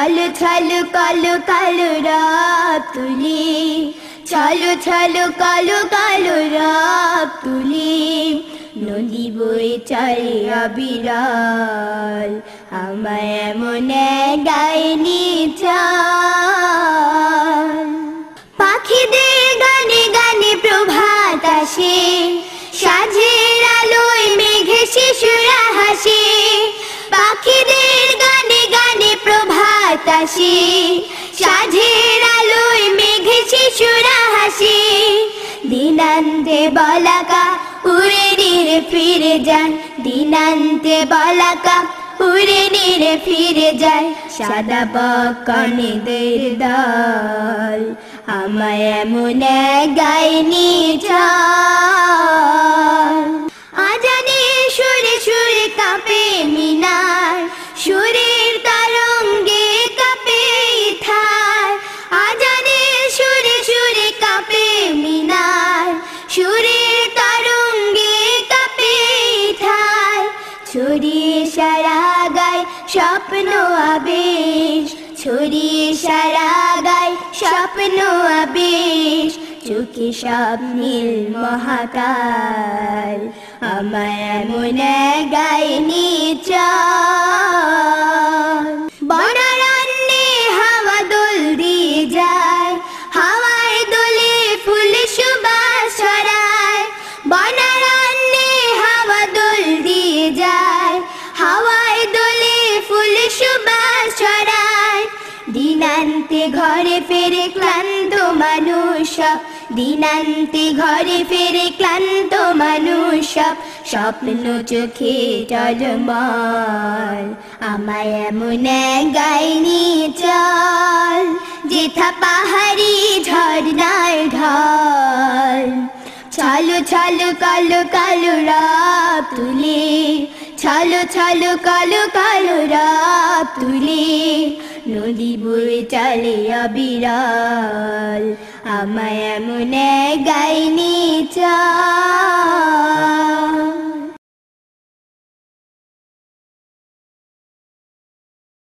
ছলো ছলো কালো কালো রাত তুলি, ছলো ছলো কালো কালো রাত তুলি, নদী বয়ে চলে অবিরাল, আমায় এমন গায়নি চাল। পাখিদের গানে গানে প্রভাত আসে, সাঁঝের আলোয় মেঘে শিশুরা হাসে। পাখিদের গানে গানে প্রভাত আসে, সাঁঝের আলোয় মেঘে শিশুরা হাসে। দিনান্তে বলাকা উড়ে নিরে ফিরে যায়, দিনান্তে বলাকা উড়ে নিরে ফিরে যায়। সাদা বকনেদের দল, আমায় এমন গায়নি চাল। আজানে সুরে সুরে কাঁপে মিনার, সুরের তরঙ্গে কাঁপে থার। আজানে সুরে সুরে কাঁপে মিনার, সুরের তরঙ্গে কাঁপে থার। ছড়িয়ে সারা গায় স্বপ্ন আবেশ, ছড়িয়ে সারা গায় স্বপ্ন আবেশ। চোখে স্বপ্নীল মহাকাল, আমায় এমন গায়নি চাল। বনারণ্যে হাওয়া দোল দিয়ে যায়, হাওয়ায় দোলে ফুল সুবাস ছড়ায়। বনারণ্যে হাওয়া দোল দিয়ে যায়, হাওয়ায় দোলে ফুল সুবাস ছড়ায়। দিনান্তে ঘরে ফেরে ক্লান্ত মানুষ, দিনান্তে ঘরে ফেরে ক্লান্ত মানুষ। স্বপ্ন চোখে টলমল, আমায় এমন গায়নি চাল। যেথা পাহাড়ি ঝর্ণার ঢল, ছলো ছলো কালো কালো রাত তুলি, ছলো ছলো কালো কালো রাত তুলি, নদী বয়ে চলে অবিরাল, আমায় এমন গায়নি চাল।